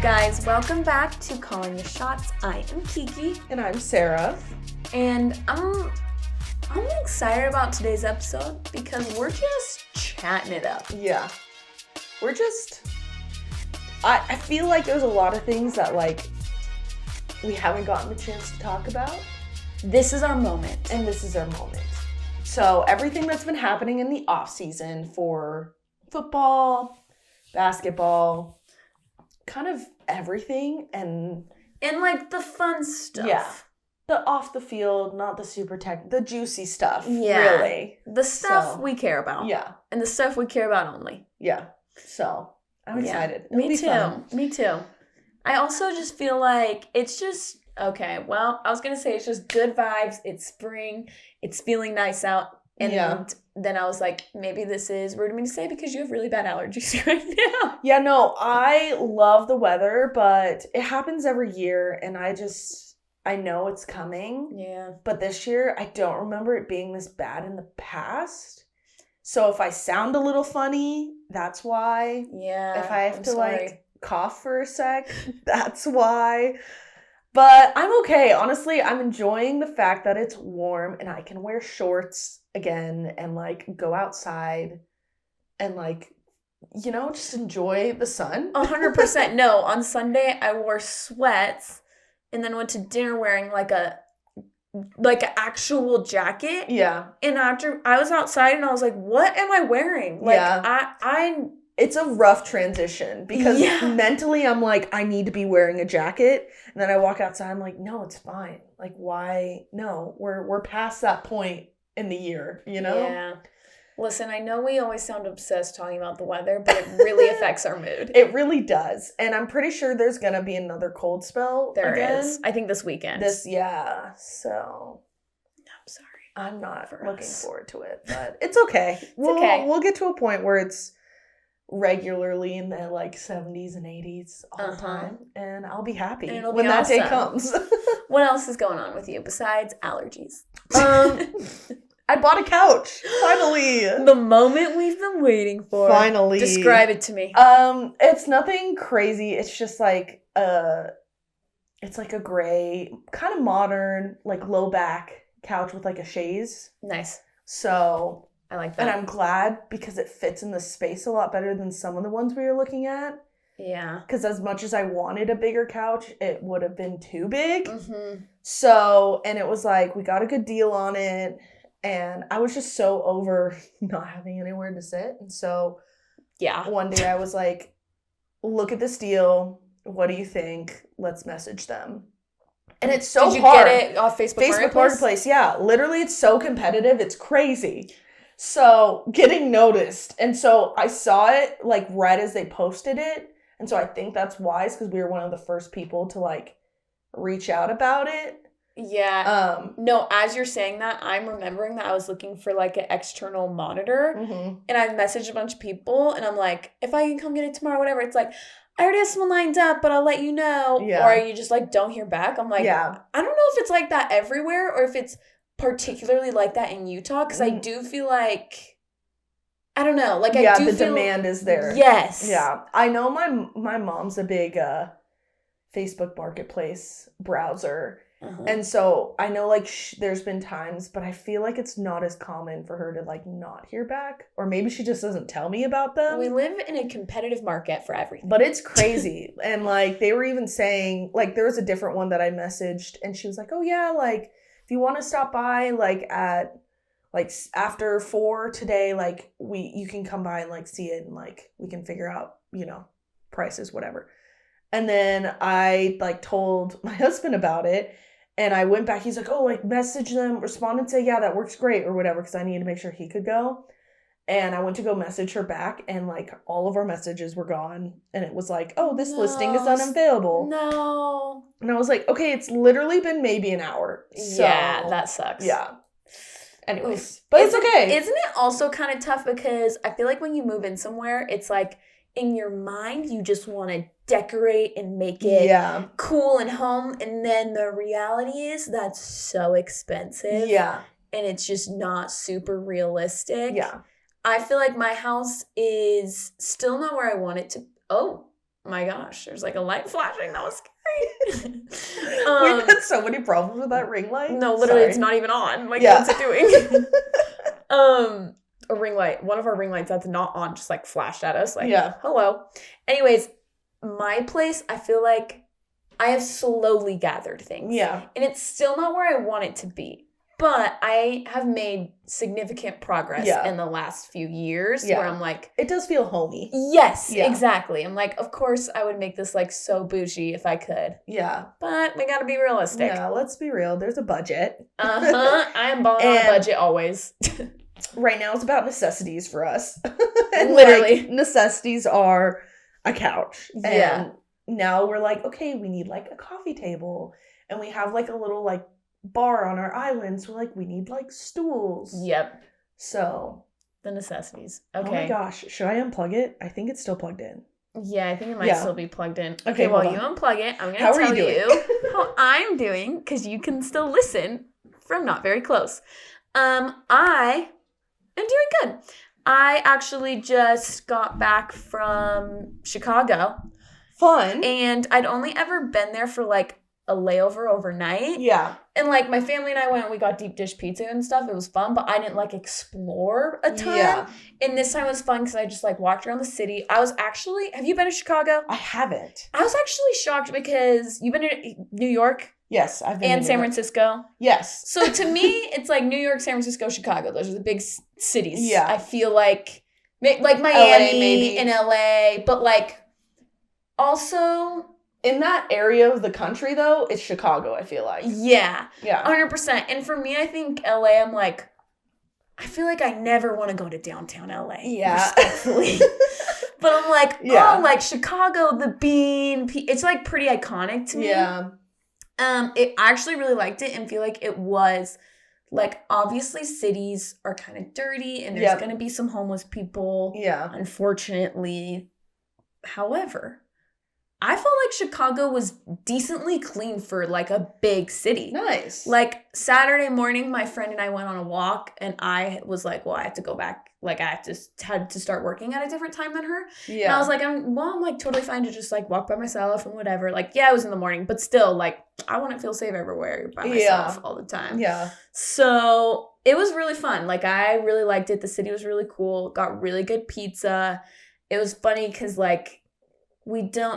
guys, welcome back to Calling the Shots. I am Kiki. And I'm Sarah. And I'm excited about today's episode because we're just chatting it up. Yeah. We're just... I feel like there's a lot of things that, we haven't gotten the chance to talk about. This is our moment. And this is our moment. So, everything that's been happening in the off-season for football, basketball, kind of everything, and the fun stuff. Yeah. The off the field, not the super the juicy stuff. Yeah. Really. The stuff we care about. Yeah. And the stuff we care about only. Yeah. So, I'm excited. It'll Me be too. fun. Me too. I also just feel like it's just, okay, well, I was going to say it's just good vibes. It's spring. It's feeling nice out. And then I was like, maybe this is rude of me to say because you have really bad allergies right now. Yeah, no, I love the weather, but it happens every year, and I know it's coming. Yeah. But this year, I don't remember it being this bad in the past. So if I sound a little funny, that's why. Yeah. If I have to, cough for a sec, that's why. But I'm okay. Honestly, I'm enjoying the fact that it's warm and I can wear shorts again and, go outside and, just enjoy the sun. 100%. No, on Sunday, I wore sweats and then went to dinner wearing, an actual jacket. Yeah. And after, I was outside and I was like, what am I wearing? It's a rough transition because mentally I'm like, I need to be wearing a jacket. And then I walk outside, I'm like, no, it's fine. Why? No, we're past that point in the year, you know? Yeah. Listen, I know we always sound obsessed talking about the weather, but it really affects our mood. It really does. And I'm pretty sure there's going to be another cold spell There again. is. I think this weekend. So. I'm sorry. I'm not looking forward to it, but it's okay. We'll get to a point where it's regularly in the 70s and 80s all the time, and I'll be happy when that day comes. What else is going on with you besides allergies? I bought a couch finally. The moment we've been waiting for. Finally. Describe it to me. It's nothing crazy. It's just it's a gray, kind of modern, low back couch with a chaise. Nice. So I like that. And I'm glad because it fits in the space a lot better than some of the ones we were looking at. Yeah. Because as much as I wanted a bigger couch, it would have been too big. Mm-hmm. So, and it was we got a good deal on it. And I was just so over not having anywhere to sit. And so one day I was like, look at this deal. What do you think? Let's message them. And it's so hard. Did you get it off Facebook Marketplace? Yeah. Literally, it's so competitive. It's crazy. So getting noticed. And so I saw it right as they posted it. And so I think that's wise because we were one of the first people to reach out about it. Yeah. No, as you're saying that, I'm remembering that I was looking for an external monitor. Mm-hmm. And I messaged a bunch of people and I'm like, if I can come get it tomorrow, whatever. It's I already have someone lined up, but I'll let you know. Yeah. Or you just don't hear back. I'm like, I don't know if it's like that everywhere or if it's particularly like that in Utah. Because I do feel I don't know. I do the feel demand is there. Yes. Yeah. I know my mom's a big Facebook Marketplace browser. Uh-huh. And so I know there's been times, but I feel it's not as common for her to not hear back. Or maybe she just doesn't tell me about them. We live in a competitive market for everything. But it's crazy. And they were even saying, there was a different one that I messaged and she was like, oh yeah, if you want to stop by at after 4 today, you can come by and see it and we can figure out, prices, whatever. And then I told my husband about it and I went back. He's like, oh, message them, respond and say, yeah, that works great or whatever. Cause I needed to make sure he could go. And I went to go message her back and all of our messages were gone. And it was oh, this listing is unavailable. No. And I was like, okay, it's literally been maybe an hour. So, yeah, that sucks. Yeah. Anyways, but it's okay. Isn't it also kind of tough because I feel when you move in somewhere, it's in your mind, you just want to decorate and make it cool and home. And then the reality is that's so expensive. Yeah. And it's just not super realistic. Yeah. I feel my house is still not where I want it to. Oh, my gosh, there's like a light flashing. That was scary. We've had so many problems with that ring light. No, literally, it's not even on. Like, what's it doing? A ring light. One of our ring lights that's not on just like flashed at us. Like, hello. Anyways, my place, I feel like I have slowly gathered things. Yeah. And it's still not where I want it to be. But I have made significant progress in the last few years where I'm like... It does feel homey. Yes, exactly. I'm like, of course I would make this like so bougie if I could. Yeah. But we gotta be realistic. Yeah, let's be real. There's a budget. I am balling on a budget always. Right now it's about necessities for us. And literally. Like, necessities are a couch. Yeah. And now we're like, okay, we need like a coffee table. And we have like a little like bar on our island, so like we need like stools. Yep. So the necessities. Okay. Oh my gosh, should I unplug it? I think it's still plugged in. Yeah, I think it might still be plugged in. Okay, well, you unplug it. I'm gonna tell you how I'm doing because you can still listen from not very close. I am doing good. I actually just got back from Chicago. Fun. And I'd only ever been there for like a layover overnight. Yeah. And like my family and I went and we got deep dish pizza and stuff. It was fun, but I didn't like explore a ton. Yeah. And this time was fun because I just like walked around the city. I was actually, have you been to Chicago? I haven't. I was actually shocked because you've been to New York? Yes, I've been and San Francisco? Yes. So to me, it's like New York, San Francisco, Chicago. Those are the big cities. Yeah. I feel like Miami LA, maybe. And LA, but like also... In that area of the country, though, it's Chicago, I feel like. Yeah. Yeah. 100%. And for me, I think LA, I'm like, I feel like I never want to go to downtown LA. Yeah. Respectfully. But I'm like, oh, like Chicago, the Bean. It's like pretty iconic to me. Yeah. I actually really liked it and feel like it was, like, obviously cities are kind of dirty and there's going to be some homeless people. Yeah. Unfortunately. However... I felt like Chicago was decently clean for, like, a big city. Nice. Like, Saturday morning, my friend and I went on a walk, and I was like, well, I have to go back. Like, I had to start working at a different time than her. Yeah. And I was like, I'm like, totally fine to just, like, walk by myself and whatever. Like, yeah, it was in the morning, but still, like, I wouldn't feel safe everywhere by myself all the time. Yeah. So, it was really fun. Like, I really liked it. The city was really cool. Got really good pizza. It was funny because, like,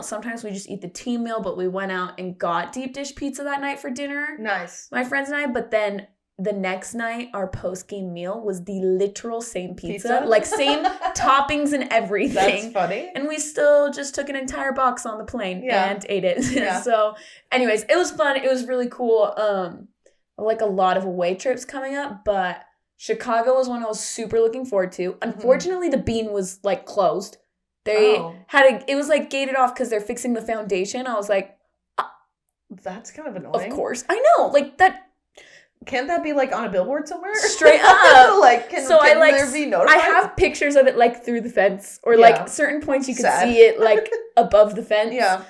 sometimes we just eat the team meal, but we went out and got deep dish pizza that night for dinner. Nice. My friends and I, but then the next night, our post-game meal was the literal same pizza? Like same toppings and everything. That's funny. And we still just took an entire box on the plane and ate it. Yeah. So anyways, it was fun. It was really cool. Like a lot of away trips coming up, but Chicago was one I was super looking forward to. Unfortunately, the Bean was like closed. They it was like gated off because they're fixing the foundation. I was like, that's kind of annoying. Of course. I know. Like that. Can't that be like on a billboard somewhere? Straight up. Like, can there be notified? I have pictures of it like through the fence or like certain points you could see it like above the fence. Yeah.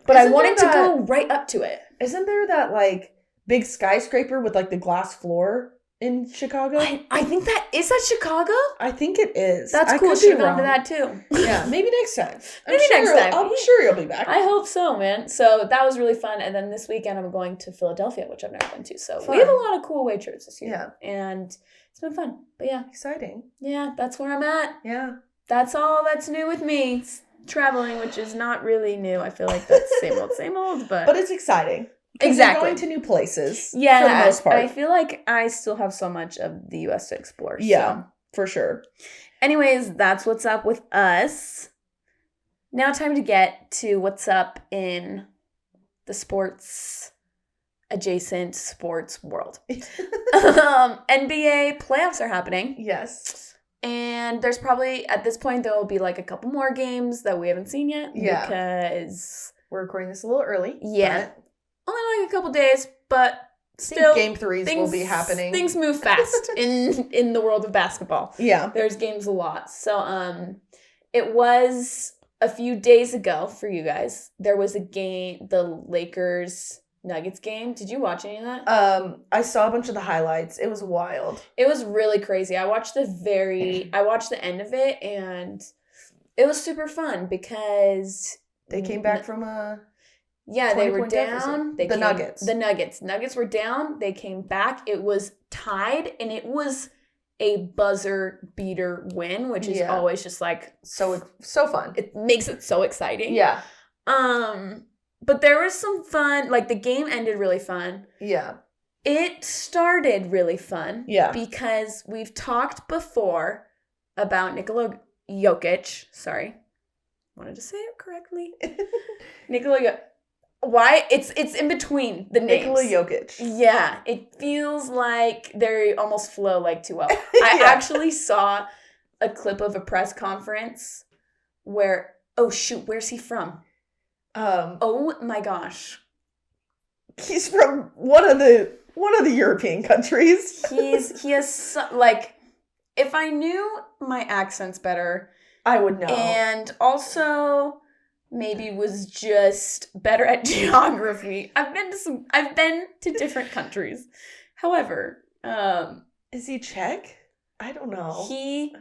But I wanted to go right up to it. Isn't there that like big skyscraper with like the glass floor in Chicago? I think is that Chicago? I think it is. That's cool. Should have gone to that too. Yeah, maybe next time. I'm sure you'll be back. I hope so, man. So that was really fun. And then this weekend I'm going to Philadelphia, which I've never been to. So we have a lot of cool away trips this year. Yeah. And it's been fun. But yeah. Exciting. Yeah, that's where I'm at. Yeah. That's all that's new with me. It's traveling, which is not really new. I feel like that's same old, but it's exciting. Exactly. You're going to new places. Yeah, for the most part. I feel like I still have so much of the U.S. to explore. Yeah, for sure. Anyways, that's what's up with us. Now time to get to what's up in the sports adjacent sports world. NBA playoffs are happening. Yes. And there's probably, at this point, there will be like a couple more games that we haven't seen yet. Yeah. Because we're recording this a little early. Yeah. Only like a couple days, but still. Game 3s will be happening. Things move fast in the world of basketball. Yeah. There's games a lot. So it was a few days ago for you guys. There was a game, the Lakers Nuggets game. Did you watch any of that? I saw a bunch of the highlights. It was wild. It was really crazy. I watched the end of it, and it was super fun because They came back from a they were down. The Nuggets. The Nuggets were down. They came back. It was tied, and it was a buzzer beater win, which is always just like so fun. It makes it so exciting. Yeah. But there was some fun. Like, the game ended really fun. Yeah. It started really fun. Yeah. Because we've talked before about Nikola Jokic. Sorry. Wanted to say it correctly. Nikola Jokic. Why? It's in between the names. Nikola Jokic. Yeah. It feels like they almost flow like too well. I actually saw a clip of a press conference where, oh shoot, where's he from? Oh my gosh. He's from one of the European countries. He has like, if I knew my accents better, I would know. And also maybe was just better at geography. I've been to different countries. However, is he Czech? I don't know. He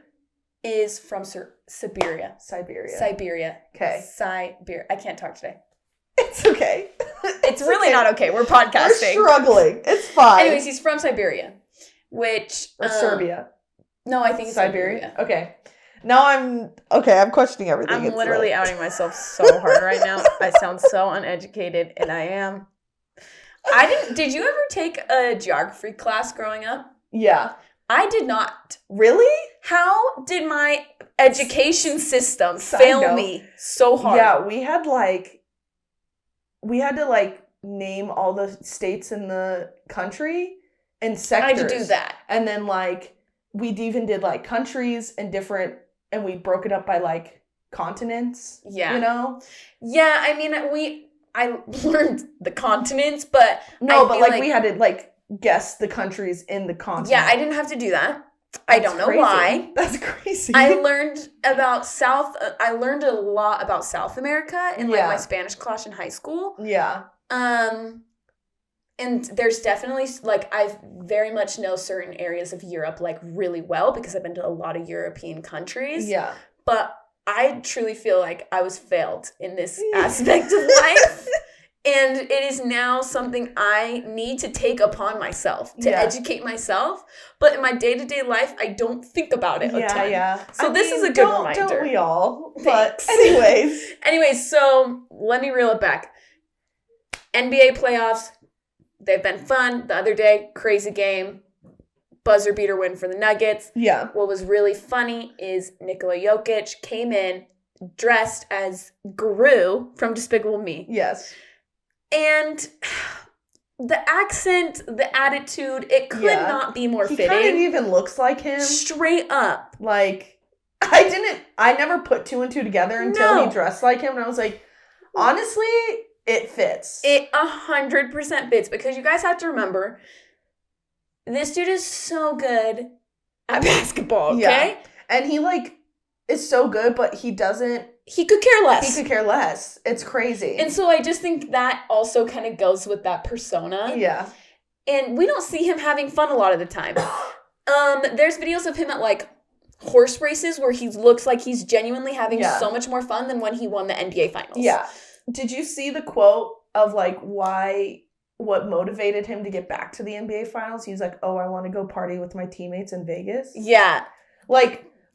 is from Siberia. Siberia. Okay. Siberia. I can't talk today. It's okay. It's really not okay. We're podcasting. We're struggling. It's fine. Anyways, he's from Siberia, which or Serbia. No, I think it's Siberia. Okay. Now I'm questioning everything. I'm literally outing myself so hard right now. I sound so uneducated, and I am. Did you ever take a geography class growing up? Yeah. I did not. Really? How did my education system fail me so hard? Yeah, we had to name all the states in the country and sectors. I had to do that. And then we even did countries and different, and we broke it up by continents. Yeah. You know? Yeah, I mean, I learned the continents, but no, but we had to guess the countries in the continent. Yeah, I didn't have to do that. I don't know why. That's crazy. I learned about I learned a lot about South America in my Spanish class in high school. Yeah. And there's definitely I very much know certain areas of Europe really well because I've been to a lot of European countries. Yeah. But I truly feel like I was failed in this aspect of life. And it is now something I need to take upon myself to educate myself. But in my day-to-day life, I don't think about it a ton. Yeah. So this is a good reminder. Don't we all? Thanks. But anyways. So let me reel it back. NBA playoffs, they've been fun. The other day, crazy game. Buzzer beater win for the Nuggets. Yeah. What was really funny is Nikola Jokic came in dressed as Gru from Despicable Me. Yes. And the accent, the attitude, it could not be more fitting. He kind of even looks like him. Straight up. I never put two and two together until he dressed like him. And I was like, honestly, it fits. It 100% fits. Because you guys have to remember, this dude is so good at basketball, okay? Yeah. And he, is so good, but he doesn't... He could care less. He could care less. It's crazy. And so I just think that also kind of goes with that persona. Yeah. And we don't see him having fun a lot of the time. There's videos of him at, horse races where he looks like he's genuinely having so much more fun than when he won the NBA Finals. Yeah. Did you see the quote of, what motivated him to get back to the NBA Finals? He was like, oh, I want to go party with my teammates in Vegas. Yeah.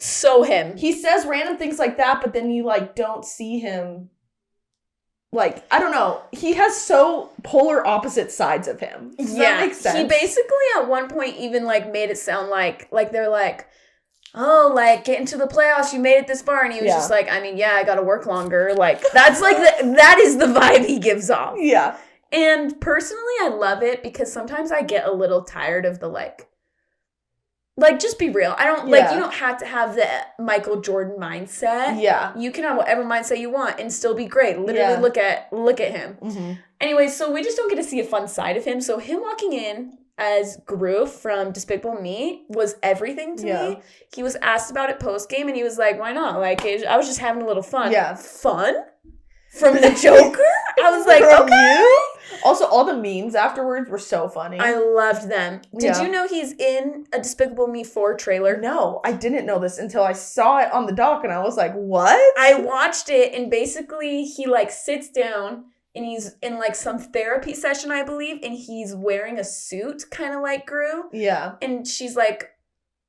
So him. He says random things like that, but then you, don't see him. I don't know. He has so polar opposite sides of him. Does that make sense? He basically at one point even, made it sound like they're oh, get into the playoffs, you made it this far. And he was just I I got to work longer. That's that is the vibe he gives off. Yeah. And personally, I love it because sometimes I get a little tired of the just be real. I don't, you don't have to have the Michael Jordan mindset. Yeah. You can have whatever mindset you want and still be great. Literally look at him. Mm-hmm. Anyway, so we just don't get to see a fun side of him. So him walking in as Gru from Despicable Me was everything to me. He was asked about it post-game and he was like, why not? I was just having a little fun. Yeah. Fun? From the Joker? I was like, From okay. you? Also, all the memes afterwards were so funny. I loved them. Did you know he's in a Despicable Me 4 trailer? No, I didn't know this until I saw it on the doc and I was like, what? I watched it and basically he like sits down and he's in like some therapy session, I believe, and he's wearing a suit kind of like Gru. Yeah. And she's like,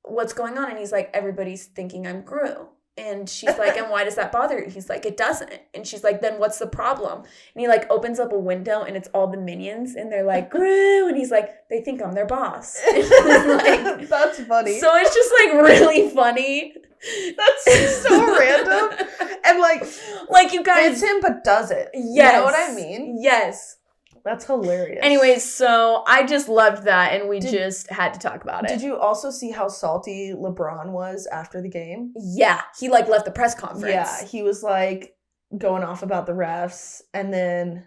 what's going on? And he's like, everybody's thinking I'm Gru. And she's like, and why does that bother you? He's like, it doesn't. And she's like, then what's the problem? And he like opens up a window and it's all the minions and they're like, Gru. And he's like, they think I'm their boss. Like, that's funny. So it's just like really funny. That's so random. And like you guys. It's him, but does it. Yes. You know what I mean? Yes. That's hilarious. Anyways, so I just loved that, and we just had to talk about it. Did you also see how salty LeBron was after the game? Yeah. He, like, left the press conference. Yeah. He was, like, going off about the refs. And then,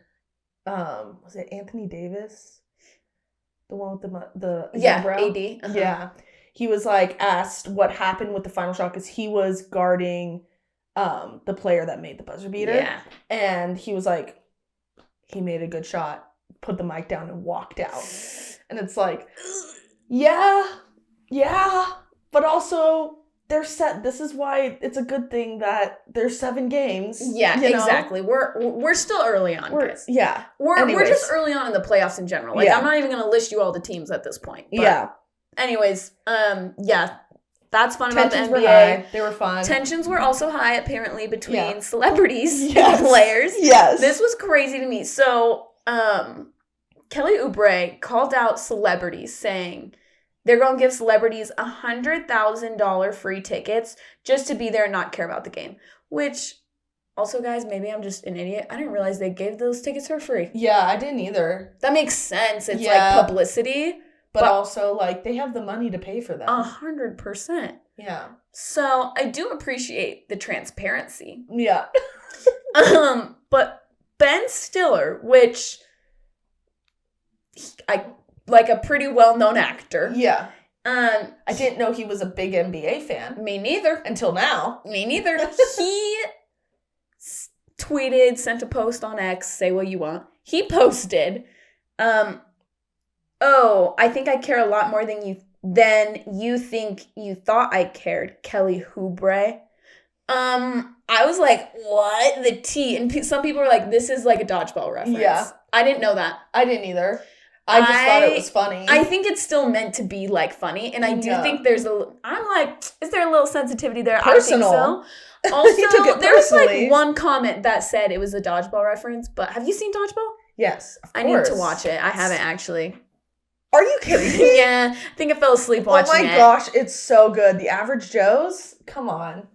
was it Anthony Davis? The one with the eyebrow? AD. Uh-huh. Yeah. He was, like, asked what happened with the final shot because he was guarding the player that made the buzzer beater. Yeah. And he was like, he made a good shot, put the mic down, and walked out. And it's like, yeah, but also they're set. This is why it's a good thing that there's 7 games. Yeah, you know? exactly. We're still early on, guys. Yeah. We're just early on in the playoffs in general. Like, Yeah. I'm not even gonna list you all the teams at this point. But Yeah. Anyways, yeah. That's fun about the Tensions NBA. were high. They were fun. Tensions were also high, apparently, between Yeah. celebrities Yes. and players. Yes. This was crazy to me. So, Kelly Oubre called out celebrities saying they're going to give celebrities $100,000 free tickets just to be there and not care about the game. Which, also, guys, maybe I'm just an idiot. I didn't realize they gave those tickets for free. Yeah, I didn't either. That makes sense. It's Yeah. like publicity. But also, like, they have the money to pay for them. 100%. Yeah. So I do appreciate the transparency. Yeah. But Ben Stiller, which I like a pretty well-known actor. Yeah. I didn't know he was a big NBA fan. Me neither. Until now. Me neither. He tweeted, sent a post on X, say what you want. He posted, oh, I think I care a lot more than you think you thought I cared, Kelly Oubre. I was like, what? The T. And some people were like, this is like a dodgeball reference. Yeah. I didn't know that. I didn't either. I just thought it was funny. I think it's still meant to be like funny. And I do think I'm like, is there a little sensitivity there? Personal. I think so. Also, there was personally. like one comment that said it was a dodgeball reference, but have you seen Dodgeball? Yes, of course. I need to watch it. I haven't actually. Are you kidding me? Yeah, I think I fell asleep watching it. Oh my gosh, it's so good. The Average Joes? Come on.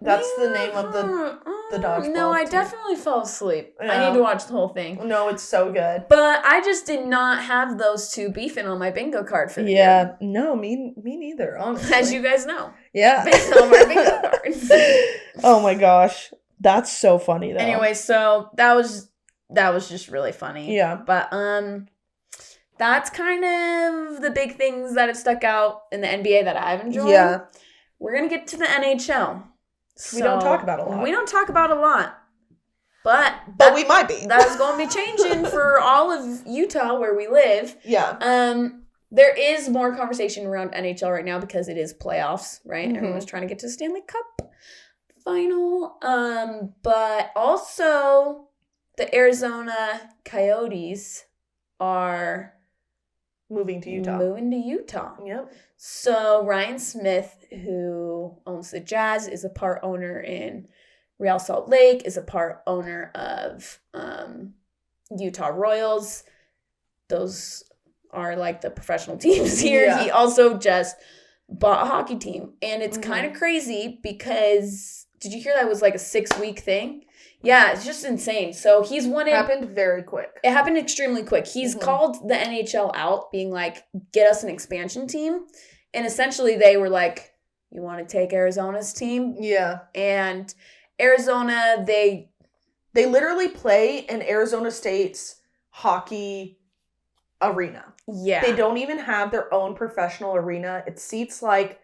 That's the name of the dodgeball No, I team. definitely fell asleep. Yeah. I need to watch the whole thing. No, it's so good. But I just did not have those two beefing on my bingo card for the year. Yeah, no, me neither, honestly. As you guys know. Yeah. Based on my bingo cards. Oh my gosh. That's so funny though. Anyway, so that was just really funny. Yeah. But that's kind of the big things that have stuck out in the NBA that I've enjoyed. Yeah. We're going to get to the NHL. We don't talk about a lot. We don't talk about a lot. But we might be. That's going to be changing for all of Utah where we live. Yeah. There is more conversation around NHL right now because it is playoffs, right? Mm-hmm. Everyone's trying to get to the Stanley Cup final. But also the Arizona Coyotes are moving to Utah. Yep. So Ryan Smith, who owns the Jazz, is a part owner in Real Salt Lake, is a part owner of Utah Royals. Those are like the professional teams here. Yeah. He also just bought a hockey team. And it's kind of crazy because, did you hear that was like a 6-week thing? Yeah, it's just insane. So he's won it. It happened very quick. It happened extremely quick. He's called the NHL out, being like, get us an expansion team. And essentially they were like, you want to take Arizona's team? Yeah. And Arizona, they literally play in Arizona State's hockey arena. Yeah. They don't even have their own professional arena. It seats like,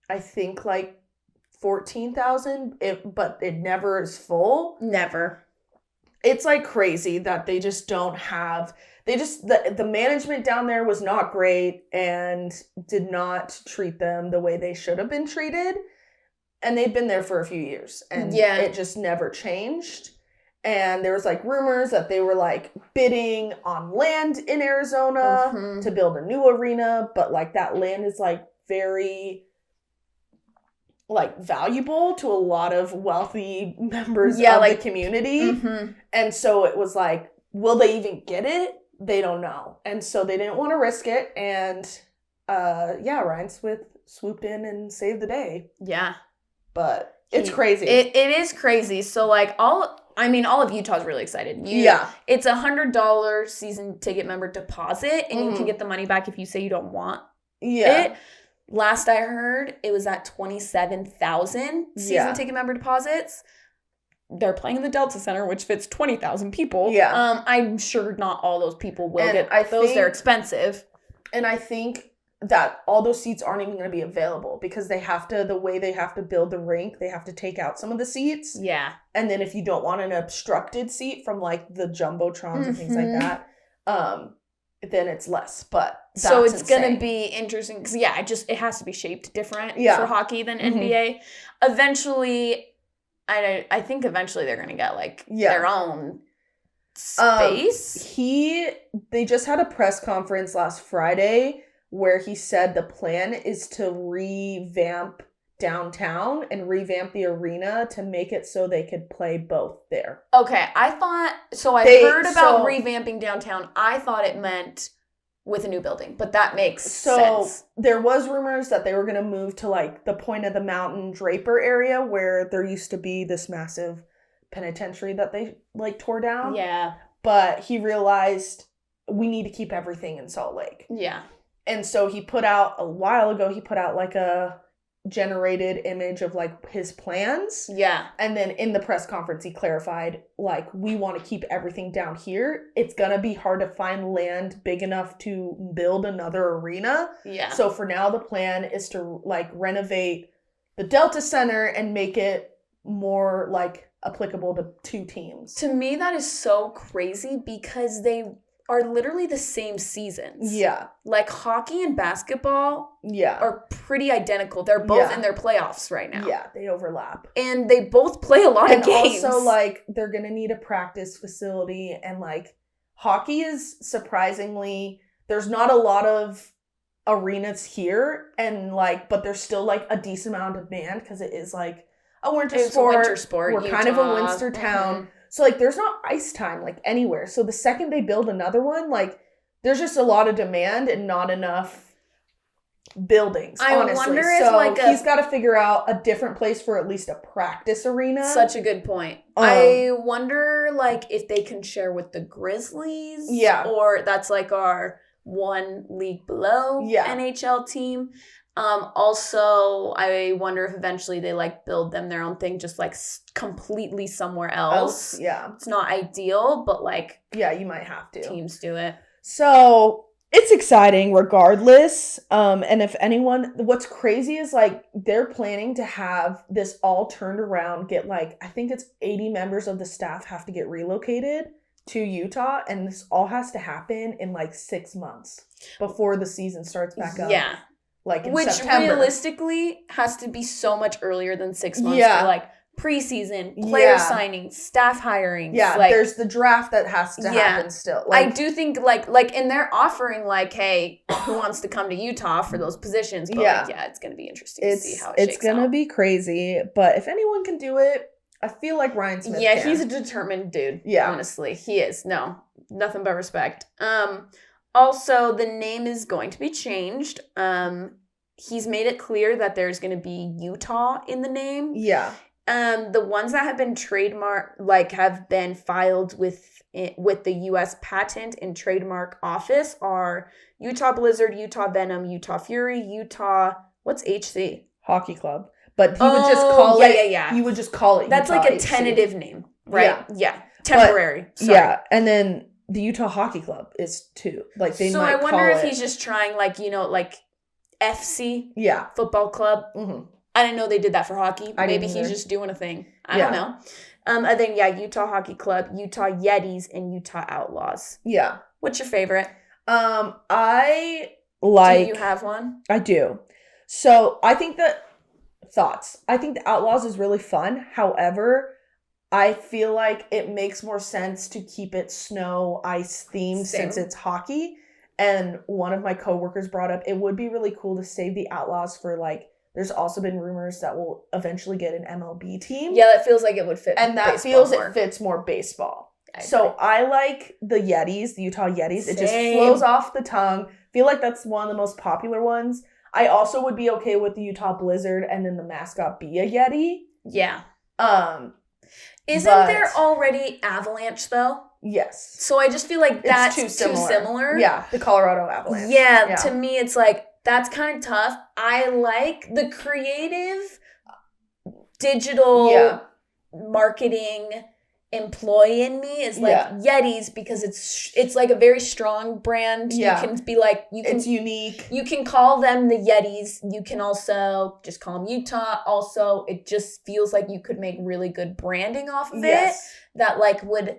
I think like 14,000, but it never is full. Never. It's like crazy that they just don't have, the management down there was not great and did not treat them the way they should have been treated. And they've been there for a few years and it just never changed. And there was like rumors that they were like bidding on land in Arizona to build a new arena. But like that land is like very like valuable to a lot of wealthy members of the community. And so it was like, will they even get it? They don't know. And so they didn't want to risk it. And Ryan Smith swooped in and saved the day. Yeah. But it's crazy. It is crazy. So like all of Utah's really excited. It's $100 season ticket member deposit, and you can get the money back if you say you don't want it. Last I heard, it was at 27,000 season ticket member deposits. They're playing in the Delta Center, which fits 20,000 people. Yeah. I'm sure not all those people will get those. They're expensive. And I think that all those seats aren't even going to be available because the way they have to build the rink, they have to take out some of the seats. Yeah. And then if you don't want an obstructed seat from like the Jumbotrons and things like that, then it's less. But so it's going to be interesting because it has to be shaped different for hockey than NBA. Eventually, I think eventually they're going to get like their own space. They just had a press conference last Friday where he said the plan is to revamp downtown and revamp the arena to make it so they could play both there. Okay, I heard about revamping downtown. I thought it meant with a new building, but that makes sense. So there was rumors that they were going to move to like the Point of the Mountain Draper area where there used to be this massive penitentiary that they like tore down. Yeah. But he realized we need to keep everything in Salt Lake. Yeah. And so a while ago, he put out like a generated image of like his plans. Yeah. And then in the press conference, he clarified, like, we want to keep everything down here. It's going to be hard to find land big enough to build another arena. Yeah. So for now, the plan is to like renovate the Delta Center and make it more like applicable to two teams. To me, that is so crazy because they are literally the same seasons. Yeah. Like hockey and basketball are pretty identical. They're both in their playoffs right now. Yeah, they overlap. And they both play a lot of games. And also, like, they're going to need a practice facility. And, like, hockey is surprisingly, there's not a lot of arenas here. And, like, but there's still, like, a decent amount of demand because it is, like, a winter sport. We're kind of a winter town. So, like, there's not ice time, like, anywhere. So, the second they build another one, like, there's just a lot of demand and not enough buildings, honestly. I wonder if, like, he's got to figure out a different place for at least a practice arena. Such a good point. I wonder, like, if they can share with the Grizzlies. Yeah. Or that's, like, our one league below NHL team. Also, I wonder if eventually they like build them their own thing, just like completely somewhere else. Yeah. It's not ideal, but like, yeah, you might have to. Teams do it. So it's exciting regardless. And if anyone, what's crazy is like, they're planning to have this all turned around, get like, I think it's 80 members of the staff have to get relocated to Utah. And this all has to happen in like 6 months before the season starts back up. Yeah. Like in Which September. Realistically has to be so much earlier than 6 months for like preseason, player signing, staff hiring. Yeah, like, there's the draft that has to happen still. Like, I do think like and they're offering like, hey, who wants to come to Utah for those positions? But it's gonna be interesting to see how it shakes out. It's gonna be crazy, but if anyone can do it, I feel like Ryan Smith can. He's a determined dude. Yeah. Honestly, he is. No, nothing but respect. Also, the name is going to be changed. He's made it clear that there's going to be Utah in the name. Yeah. The ones that have been trademarked, like have been filed with the U.S. Patent and Trademark Office are Utah Blizzard, Utah Venom, Utah Fury, Utah. What's HC? Hockey Club. But he would just call it. Yeah. You would just call it. That's Utah like a HC. Tentative name, right? Yeah. Temporary. Yeah, and then the Utah Hockey Club is too. Like they might call it. So I wonder if he's just trying, like, like FC. Yeah. Football club. Mm-hmm. I didn't know they did that for hockey. Maybe he's just doing a thing. I don't know. And then, Utah Hockey Club, Utah Yetis, and Utah Outlaws. Yeah. What's your favorite? I like... Do you have one? I do. So, I think that... Thoughts. I think the Outlaws is really fun. However, I feel like it makes more sense to keep it snow, ice themed since it's hockey. And one of my coworkers brought up, it would be really cool to save the Outlaws for, like, there's also been rumors that we'll eventually get an MLB team. Yeah, that feels like it would fit. And that feels more. It fits more baseball. So I like the Yetis, the Utah Yetis. It just flows off the tongue. Feel like that's one of the most popular ones. I also would be okay with the Utah Blizzard and then the mascot be a Yeti. Yeah. Isn't there already Avalanche though? Yes. So I just feel like that's too similar. Yeah, the Colorado Avalanche. Yeah, to me it's like, that's kind of tough. I like the creative digital marketing employee in me is like Yetis because it's like a very strong brand. Yeah. You can be like, it's unique. You can call them the Yetis. You can also just call them Utah. Also, it just feels like you could make really good branding off of it that like would...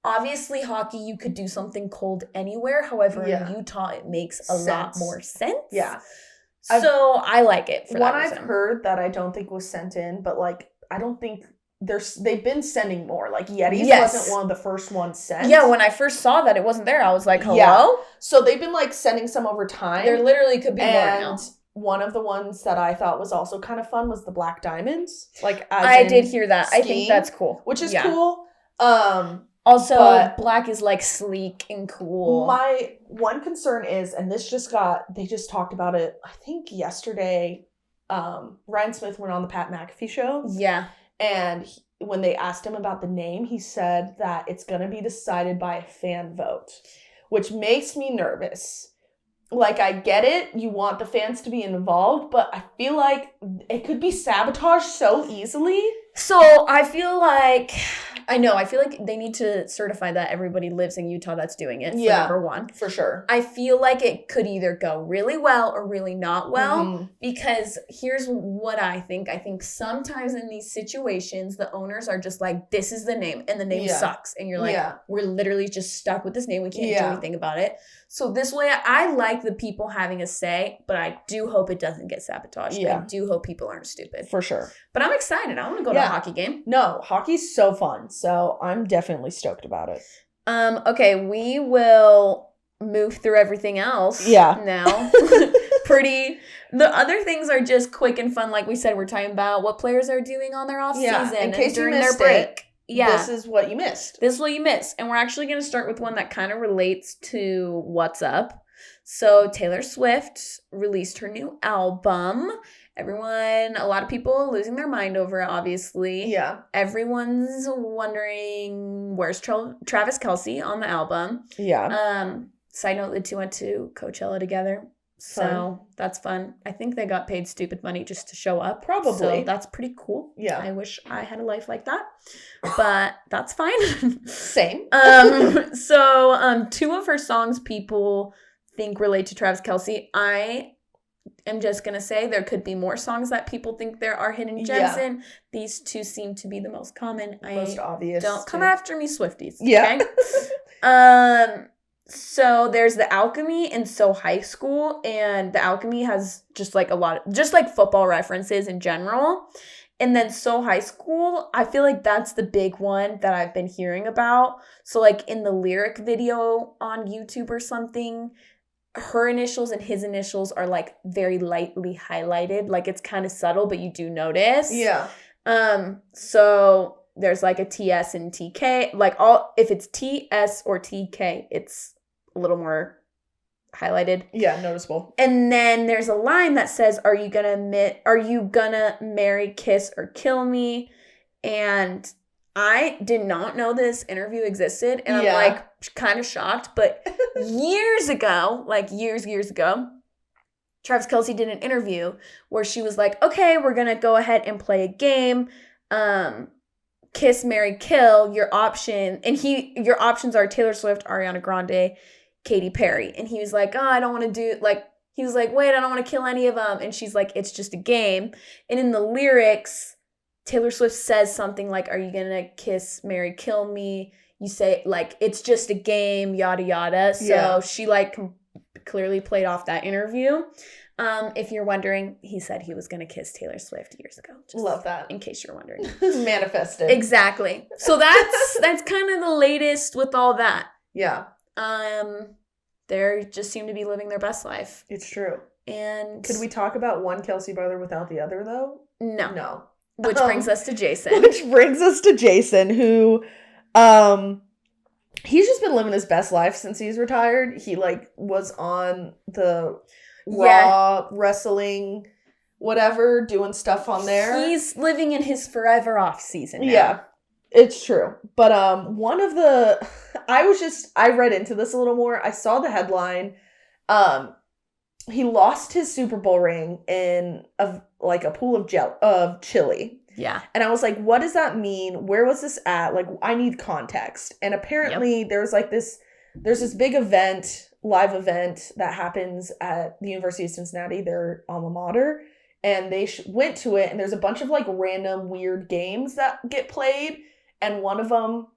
Obviously, hockey, you could do something cold anywhere. However, in Utah, it makes a lot more sense. Yeah. So I like it for that reason. I've heard that I don't think was sent in, but like, I don't think they've been sending more. Like, Yetis wasn't one of the first ones sent. Yeah, when I first saw that it wasn't there, I was like, hello? Yeah. So they've been like sending some over time. There literally could be more now. One of the ones that I thought was also kind of fun was the Black Diamonds. Like, I did hear that. Skiing, I think that's cool. Which is cool. Also, black is like sleek and cool. My one concern is, and they just talked about it, I think yesterday, Ryan Smith went on the Pat McAfee show. Yeah. And when they asked him about the name, he said that it's going to be decided by a fan vote, which makes me nervous. Like, I get it. You want the fans to be involved, but I feel like it could be sabotaged so easily. So I feel like they need to certify that everybody lives in Utah that's doing it. For number one. For sure. I feel like it could either go really well or really not well, because here's what I think. I think sometimes in these situations, the owners are just like, this is the name, and the name sucks. And you're like, we're literally just stuck with this name. We can't do anything about it. So this way, I like the people having a say, but I do hope it doesn't get sabotaged. I do hope people aren't stupid. For sure. But I'm excited. I want to go to a hockey game. No, hockey's so fun. So I'm definitely stoked about it. Okay, we will move through everything else now. The other things are just quick and fun. Like we said, we're talking about what players are doing on their off season in case during their break. This is what you missed. And we're actually going to start with one that kind of relates to what's up. So Taylor Swift released her new album. A lot of people losing their mind over it, obviously. Yeah. Everyone's wondering, where's Travis Kelce on the album? Yeah. Side note, the two went to Coachella together. So that's fun. I think they got paid stupid money just to show up. Probably. So that's pretty cool. Yeah. I wish I had a life like that. But that's fine. Same. Two of her songs people think relate to Travis Kelce. I am just going to say there could be more songs that people think there are hidden gems in. These two seem to be the most common. Most obvious. Don't come after me, Swifties. Yeah. Okay? So there's The Alchemy and So High School, and The Alchemy has just like football references in general. And then So High School, I feel like that's the big one that I've been hearing about. So like in the lyric video on YouTube or something, her initials and his initials are like very lightly highlighted. Like it's kind of subtle, but you do notice. Yeah. So there's like a TS and TK. If it's TS or TK, it's a little more highlighted. Yeah, noticeable. And then there's a line that says, are you gonna marry, kiss, or kill me? And I did not know this interview existed, and I'm like kind of shocked, but years ago, Travis Kelce did an interview where she was like, okay, we're gonna go ahead and play a game. Kiss, marry, kill, your options are Taylor Swift, Ariana Grande, Katy Perry. And he was like, oh, I don't want to do, he was like, wait, I don't want to kill any of them. And she's like, it's just a game. And in the lyrics, Taylor Swift says something like, are you going to kiss, marry, kill me? You say, like, it's just a game, yada, yada. So she, like, clearly played off that interview. If you're wondering, he said he was going to kiss Taylor Swift years ago. Just love that. In case you're wondering. Manifested. Exactly. So that's kind of the latest with all that. Yeah. They just seem to be living their best life. It's true. And could we talk about one Kelsey brother without the other, though? No. Which brings us to Jason. Who, he's just been living his best life since he's retired. He, like, was on the Raw wrestling, whatever, doing stuff on there. He's living in his forever off season now. Yeah, it's true. But one of the, I read into this a little more. I saw the headline. He lost his Super Bowl ring in a pool of chili. Yeah. And I was like, what does that mean? Where was this at? Like, I need context. And apparently there's this big event, live event that happens at the University of Cincinnati, their alma mater. And they went to it, and there's a bunch of, like, random weird games that get played. And one of them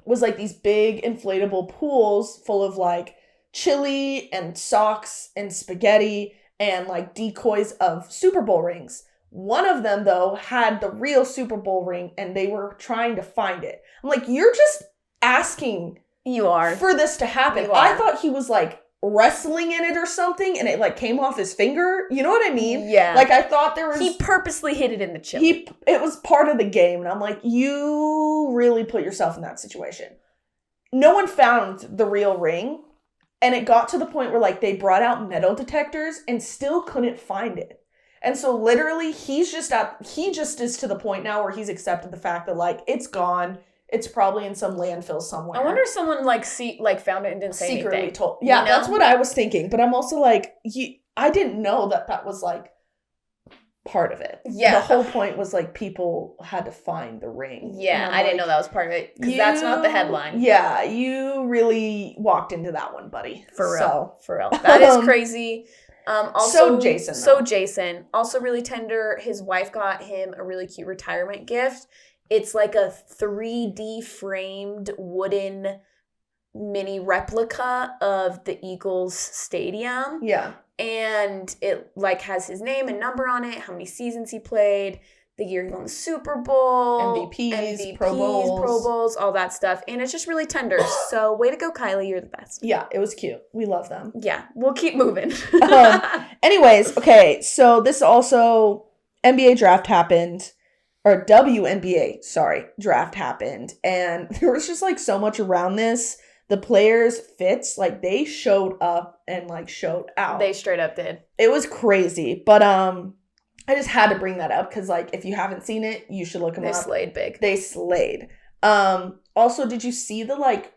was, like, these big inflatable pools full of, like, chili and socks and spaghetti and, like, decoys of Super Bowl rings. One of them, though, had the real Super Bowl ring, and they were trying to find it. I'm like, you're just asking for this to happen. I thought he was, like, wrestling in it or something, and it, like, came off his finger. You know what I mean? Yeah. Like, I thought there was... He purposely hid it in the chili. It was part of the game, and I'm like, you really put yourself in that situation. No one found the real ring, and it got to the point where, like, they brought out metal detectors and still couldn't find it. And so literally he just is to the point now where he's accepted the fact that, like, it's gone. It's probably in some landfill somewhere. I wonder if someone found it and didn't say secretly anything. told. Yeah, that's what I was thinking. But I'm also like, I didn't know that was, like, part of it. Yeah. The whole point was, like, people had to find the ring. Yeah, I didn't know that was part of it. Because that's not the headline. Yeah, you really walked into that one, buddy. For real. That is crazy. Jason. Jason, also really tender. His wife got him a really cute retirement gift. It's like a 3D framed wooden mini replica of the Eagles stadium. Yeah. And it, like, has his name and number on it, how many seasons he played, the year he won the Super Bowl, MVPs, Pro Bowls, all that stuff. And it's just really tender. So way to go, Kylie. You're the best. Yeah, it was cute. We love them. Yeah, we'll keep moving. Anyways, okay, so this also, NBA draft happened, or WNBA, draft happened. And there was just, like, so much around this. The players' fits, like, they showed up and, like, showed out. They straight up did. It was crazy. But, I just had to bring that up because, like, if you haven't seen it, you should look them up. They slayed big. They slayed. Also, did you see the, like,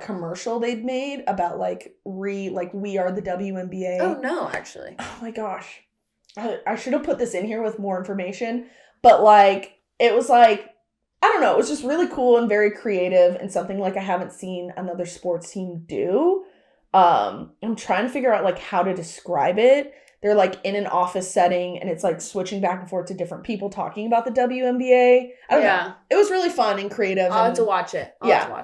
commercial they'd made about, like, we are the WNBA? Oh, no, actually. Oh, my gosh. I should have put this in here with more information. But, like, it was, like, I don't know. It was just really cool and very creative and something, like, I haven't seen another sports team do. I'm trying to figure out, like, how to describe it. They're, like, in an office setting, and it's, like, switching back and forth to different people talking about the WNBA. I don't know. It was really fun and creative. I'll have to watch it.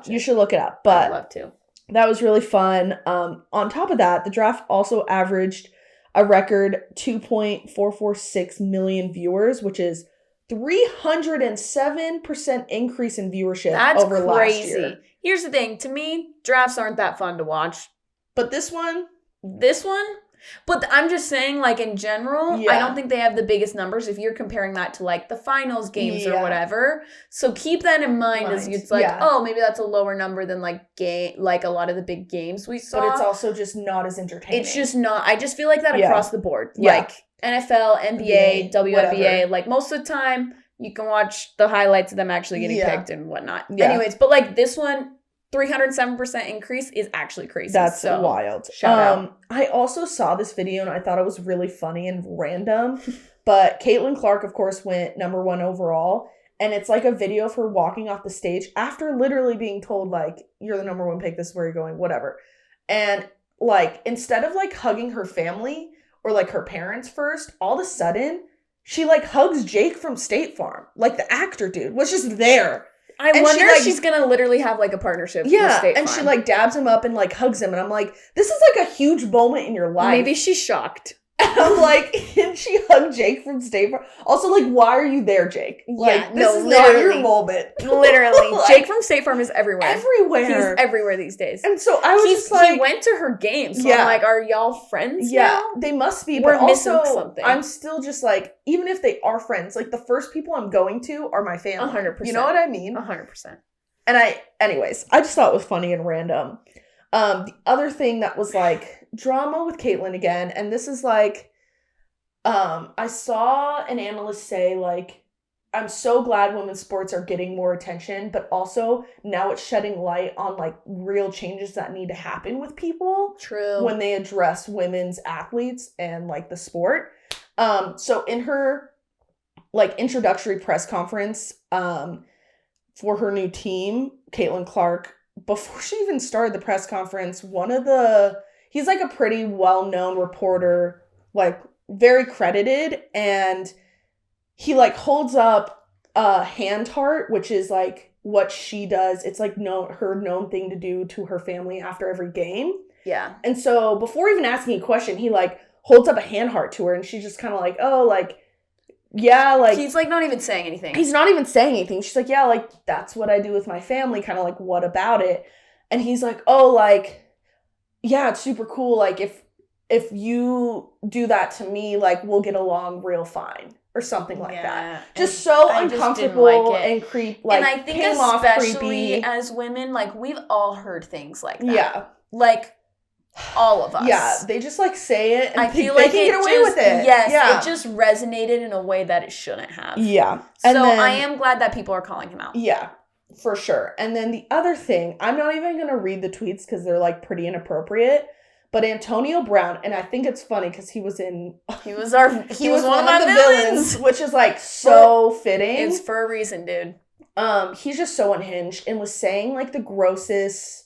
You should look it up. But I'd love to. That was really fun. On top of that, the draft also averaged a record 2.446 million viewers, which is 307% increase in viewership over last year. Here's the thing. To me, drafts aren't that fun to watch. But this one? But I'm just saying, like, in general, I don't think they have the biggest numbers if you're comparing that to, like, the finals games or whatever. So keep that in mind as it's like, oh, maybe that's a lower number than, like, a lot of the big games we saw. But it's also just not as entertaining. It's just not. I just feel like that across the board. Yeah. Like, NFL, NBA, WNBA, whatever. Like, most of the time, you can watch the highlights of them actually getting picked and whatnot. Yeah. Anyways, but, like, this one, 307% increase is actually crazy. That's wild. Shout out. I also saw this video and I thought it was really funny and random. But Caitlin Clark, of course, went number 1 overall. And it's like a video of her walking off the stage after literally being told, like, you're the number 1 pick, this is where you're going, whatever. And like, instead of, like, hugging her family or, like, her parents first, all of a sudden, she, like, hugs Jake from State Farm. Like, the actor dude was just there. I wonder if she's going to literally have, like, a partnership with State Farm. And she, like, dabs him up and, like, hugs him. And I'm like, this is, like, a huge moment in your life. Maybe she's shocked. And I'm like, can she hug Jake from State Farm? Also, like, why are you there, Jake? Like, this is not your moment. Literally. Like, Jake from State Farm is everywhere. Everywhere. He's everywhere these days. And so I was just like... He went to her game. So I'm like, are y'all friends now? They must be. We're but missing also, something. I'm still just like, even if they are friends, like, the first people I'm going to are my family. 100%. You know what I mean? 100%. And anyways, I just thought it was funny and random. The other thing that was, like, drama with Caitlyn again, and this is, like... I saw an analyst say, like, I'm so glad women's sports are getting more attention, but also now it's shedding light on, like, real changes that need to happen with people. True. When they address women's athletes and, like, the sport. So in her, like, introductory press conference, for her new team, Caitlin Clark, before she even started the press conference, he's, like, a pretty well-known reporter, like, very credited, and he, like, holds up a hand heart, which is, like, what she does. It's, like, her known thing to do to her family after every game. Yeah. And so before even asking a question, he, like, holds up a hand heart to her, and she's just kind of like, oh, like, yeah, like... He's, like, not even saying anything. He's not even saying anything. She's like, yeah, like, that's what I do with my family, kind of like, what about it? And he's like, oh, like, yeah, it's super cool, like, if you do that to me, like, we'll get along real fine or something like that. Just so uncomfortable and creep, like, and I think especially as women, like, we've all heard things like that. Yeah. Like, all of us. Yeah, they just, like, say it and I feel like they can get away with it. Yes, it just resonated in a way that it shouldn't have. Yeah. And so I am glad that people are calling him out. Yeah, for sure. And then the other thing, I'm not even going to read the tweets because they're, like, pretty inappropriate. But Antonio Brown, and I think it's funny because he was one of the villains, which is, like, so fitting. It's for a reason, dude. He's just so unhinged and was saying, like, the grossest,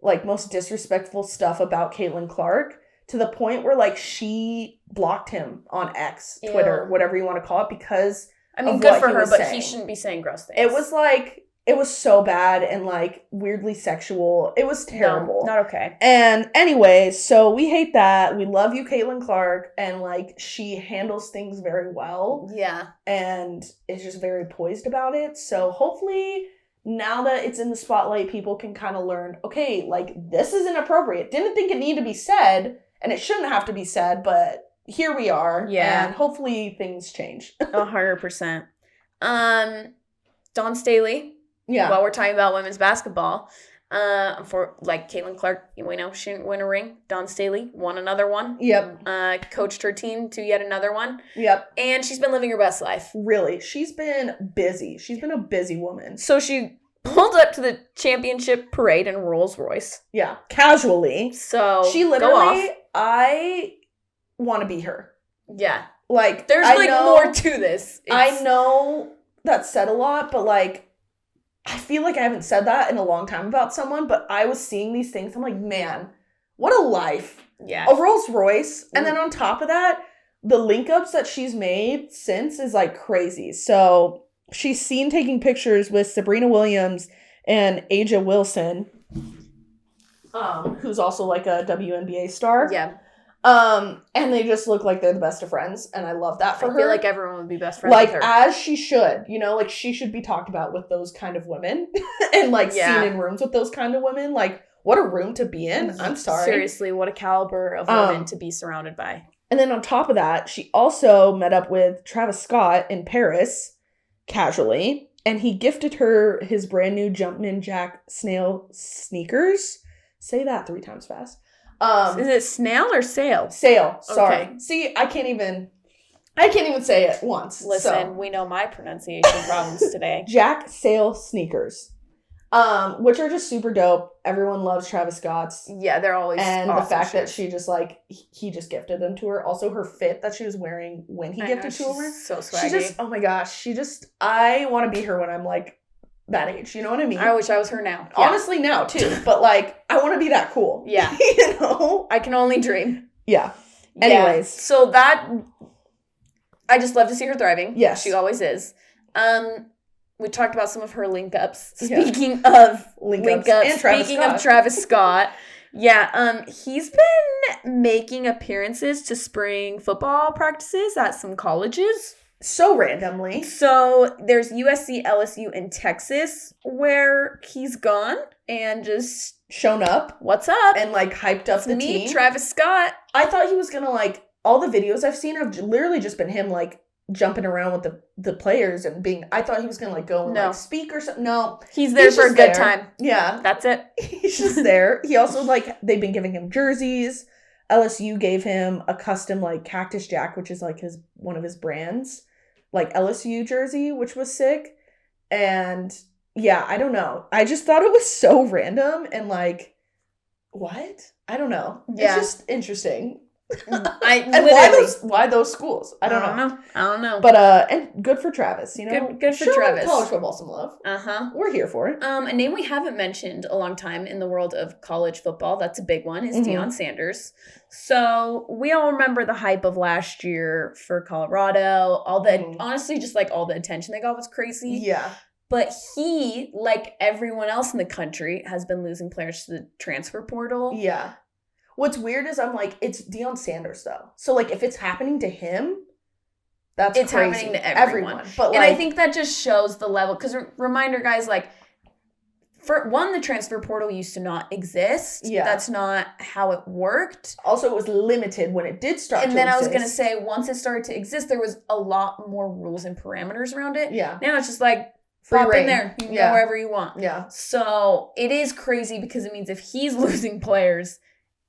like, most disrespectful stuff about Caitlin Clark to the point where, like, she blocked him on X, Twitter, whatever you want to call it, because good for her, but he shouldn't be saying gross things. It was, like... It was so bad and, like, weirdly sexual. It was terrible. No, not okay. And anyway, so we hate that. We love you, Caitlin Clark. And, like, she handles things very well. Yeah. And is just very poised about it. So hopefully, now that it's in the spotlight, people can kind of learn, okay, like, this is inappropriate. Didn't think it needed to be said. And it shouldn't have to be said. But here we are. Yeah. And hopefully things change. 100%. Dawn Staley. Yeah. While we're talking about women's basketball, for, like, Caitlin Clark, we know she didn't win a ring. Dawn Staley won another one. Yep. Coached her team to yet another one. Yep. And she's been living her best life. Really. She's been busy. She's been a busy woman. So she pulled up to the championship parade in Rolls Royce. Yeah. Casually. So she literally, I want to be her. Yeah. Like, there's, like, more to this. I know that's said a lot, but, like, I feel like I haven't said that in a long time about someone, but I was seeing these things. I'm like, man, what a life. Yeah. A Rolls Royce. And then on top of that, the link-ups that she's made since is, like, crazy. So she's seen taking pictures with Sabrina Williams and Aja Wilson, who's also, like, a WNBA star. Yeah. And they just look like they're the best of friends, and I love that for her. I feel like everyone would be best friends with her. As she should, you know, like, she should be talked about with those kind of women, and, like, seen in rooms with those kind of women. Like, what a room to be in. I'm sorry. Seriously, what a caliber of women to be surrounded by. And then on top of that, she also met up with Travis Scott in Paris, casually, and he gifted her his brand new Jumpman Jack Snail sneakers. Say that 3 times fast. Is it snail or sail? Sail. Sorry. Okay. See, I can't even say it once. Listen, we know my pronunciation problems today. Jack Sail sneakers. Which are just super dope. Everyone loves Travis Scott's. Yeah, they're always and awesome the fact shoes. that she just, like, he just gifted them to her. Also, her fit that she was wearing when he gifted to her. So swaggy. She just, oh my gosh, I want to be her when I'm, like, that age. You know what I mean? I wish I was her now. Honestly, now too. But like, I want to be that cool. Yeah. You know? I can only dream. Yeah. Anyways. So that, I just love to see her thriving. Yes. She always is. We talked about some of her link ups. Speaking of link ups, and speaking of Travis Scott. Yeah, he's been making appearances to spring football practices at some colleges. So randomly. So there's USC, LSU, and Texas where he's gone and just shown up. What's up? And like hyped up the team. Travis Scott. I thought he was gonna like, all the videos I've seen have literally just been him like jumping around with the players and being, I thought he was gonna like go and like speak or something. No. He's there for a good time. Yeah. That's it. He's just there. He also like, they've been giving him jerseys. LSU gave him a custom like Cactus Jack, which is like one of his brands, like LSU jersey, which was sick. And yeah, I don't know. I just thought it was so random and like, what? I don't know. Yeah. It's just interesting. And why those schools? I don't know. But and good for Travis, you know. Good for Travis. College football some love. We're here for it. A name we haven't mentioned a long time in the world of college football, that's a big one, is Deion Sanders. So we all remember the hype of last year for Colorado. All the honestly, just like all the attention they got was crazy. Yeah. But he, like everyone else in the country, has been losing players to the transfer portal. Yeah. What's weird is I'm like, it's Deion Sanders though. So like if it's happening to him, it's crazy. Happening to everyone. But and I think that just shows the level. Because reminder, guys, like, for one, the transfer portal used to not exist. Yeah. That's not how it worked. Also, it was limited when it did start to exist. And then I was going to say, once it started to exist, there was a lot more rules and parameters around it. Yeah. Now it's just like, pop in there. You can go wherever you want. Yeah. So it is crazy because it means if he's losing players,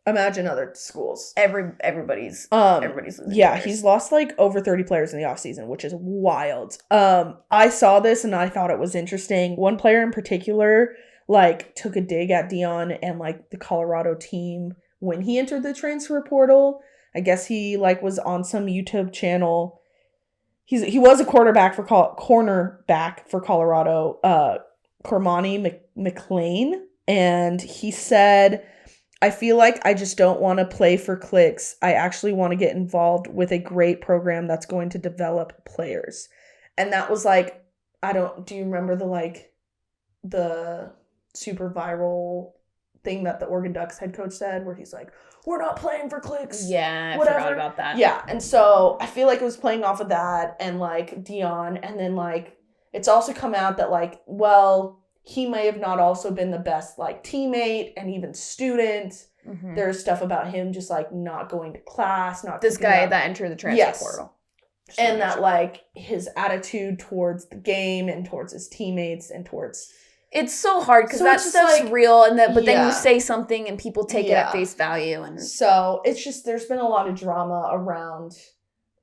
imagine other schools. Everybody's losing. Yeah, players. He's lost like over 30 players in the offseason, which is wild. I saw this and I thought it was interesting. One player in particular like took a dig at Deion and like the Colorado team when he entered the transfer portal. I guess he like was on some YouTube channel. He was a cornerback for Colorado, Cormani McLean, and he said, I feel like I just don't want to play for clicks. I actually want to get involved with a great program that's going to develop players. And that was like, do you remember the super viral thing that the Oregon Ducks head coach said where he's like, we're not playing for clicks. Yeah, I forgot about that. Yeah, and so I feel like it was playing off of that and like Deion, and then like it's also come out that like, well, he may have not also been the best like teammate and even student. Mm-hmm. There's stuff about him just like not going to class, not this guy that entered the transfer portal. And that like his attitude towards the game and towards his teammates and towards, it's so hard because that stuff's like, real, and but then you say something and people take it at face value, and so it's just there's been a lot of drama around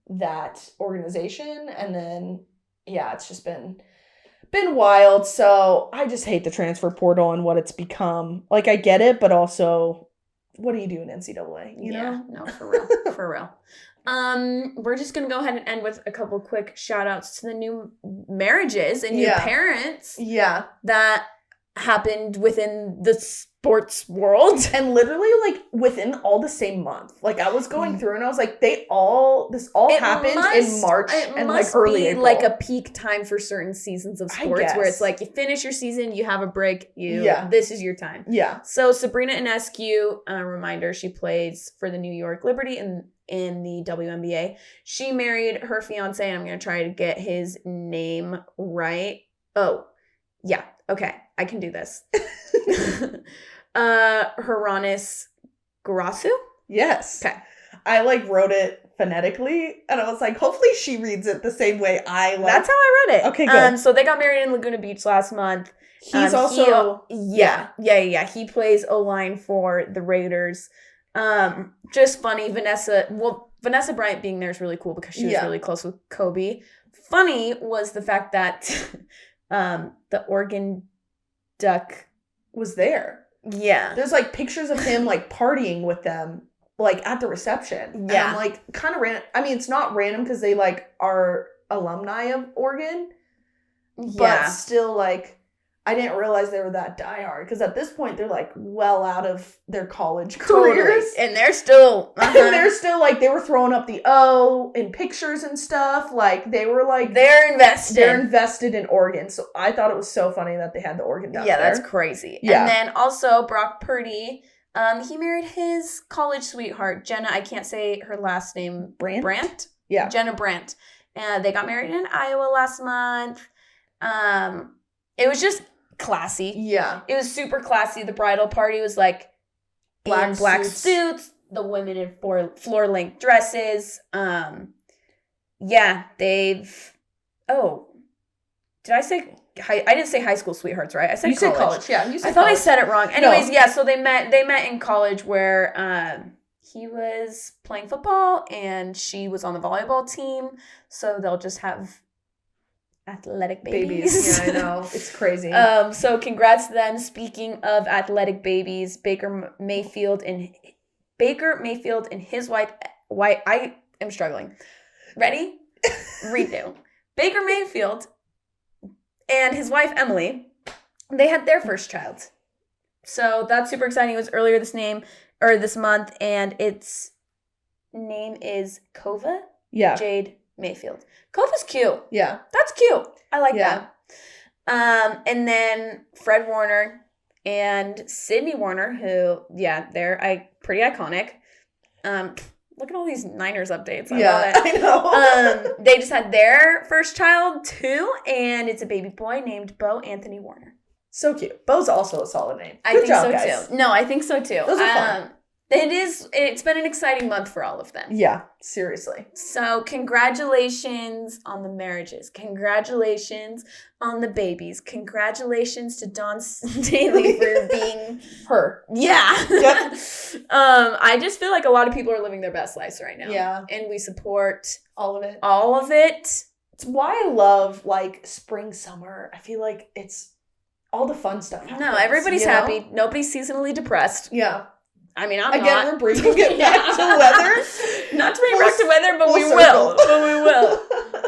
that organization, and then it's just been wild. So I just hate the transfer portal and what it's become. Like I get it, but also, what do you do in NCAA? You know? No, for real, for real. We're just gonna go ahead and end with a couple quick shout outs to the new marriages and new parents. Yeah. That happened within the sports world. And literally like within all the same month. Like I was going through and I was like, this all happened in March and like early April. Like a peak time for certain seasons of sports where it's like you finish your season, you have a break, this is your time. Yeah. So Sabrina Ionescu, a reminder, she plays for the New York Liberty in the WNBA. She married her fiance, and I'm going to try to get his name right. Oh, yeah. Okay. I can do this. Hronis Garasu? Yes. Okay. I like wrote it phonetically, and I was like, hopefully she reads it the same way I like. That's how I read it. Okay, good. So they got married in Laguna Beach last month. He's also... Yeah. He plays O-line for the Raiders. Just funny, Vanessa Bryant being there is really cool because she was really close with Kobe. Funny was the fact that the Oregon Duck was there. Yeah. There's like pictures of him like partying with them like at the reception. Yeah. And I'm like kind of random. I mean, it's not random because they like are alumni of Oregon. But still like I didn't realize they were that diehard because at this point they're like well out of their college Totally. careers. And they're still And they're still like, they were throwing up the O in pictures and stuff. Like they were like, they're invested. They're invested in Oregon. So I thought it was so funny that they had the Oregon down there. Yeah, that's crazy. Yeah. And then also Brock Purdy, he married his college sweetheart, Jenna. I can't say her last name. Brandt? Yeah. Jenna Brandt. And they got married in Iowa last month. It was just classy. Yeah. It was super classy. The bridal party was like black suits. The women in floor length dresses. Yeah, they've. Oh, did I say? I didn't say high school sweethearts, right? I said you college. said college. Yeah, you said I thought college. I said it wrong. Anyways, yeah. So they met in college where he was playing football and she was on the volleyball team. So they'll just have athletic babies. Yeah, I know. It's crazy. So congrats to them. Speaking of athletic babies, Baker Mayfield and his wife. I am struggling. Ready? Redo. Baker Mayfield and his wife Emily, they had their first child. So that's super exciting. It was earlier this month, and its name is Kova. Yeah. Jade Mayfield. Kova's cute. Yeah. That's cute. I like that. And then Fred Warner and Sydney Warner, who, they're pretty iconic. Look at all these Niners updates. I love it. I know. They just had their first child, too, and it's a baby boy named Bo Anthony Warner. So cute. Bo's also a solid name. I Good think job, so, guys. too. No, I think so, too. Those are fun. It's been an exciting month for all of them. Yeah, seriously. So congratulations on the marriages. Congratulations on the babies. Congratulations to Dawn Staley for being her. Yeah. Yep. I just feel like a lot of people are living their best lives right now. Yeah. And we support all of it. All of it. It's why I love like spring, summer. I feel like it's all the fun stuff happens, No, everybody's happy. Nobody's seasonally depressed. Yeah. I mean, I'm Again, not. we're bringing it back to weather. Not to bring back to weather, but we circle.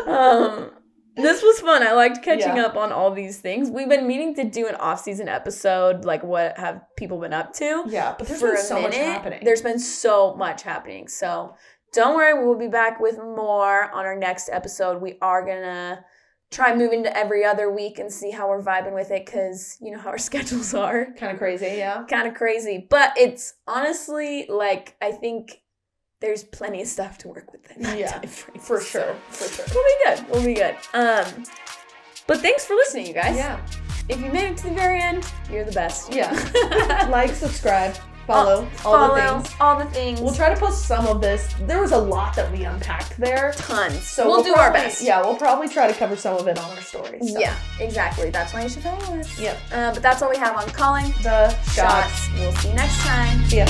will. This was fun. I liked catching up on all these things. We've been meaning to do an off-season episode, like what have people been up to. Yeah, but there's been so much happening. There's been so much happening. So don't worry, we'll be back with more on our next episode. We are going to try moving to every other week and see how we're vibing with it because you know how our schedules are. Kind of crazy, yeah. Kind of crazy. But it's honestly, like, I think there's plenty of stuff to work with in that time frame. For sure. We'll be good. But thanks for listening, you guys. Yeah. If you made it to the very end, you're the best. Yeah. Like, subscribe, follow, all the things. We'll try to post some of this. There was a lot that we unpacked there. Tons. So we'll do our best. Yeah, we'll probably try to cover some of it on our stories. So. Yeah, exactly. That's why you should follow us. Yeah. But that's all we have on Calling the Shots. We'll see you next time. See ya.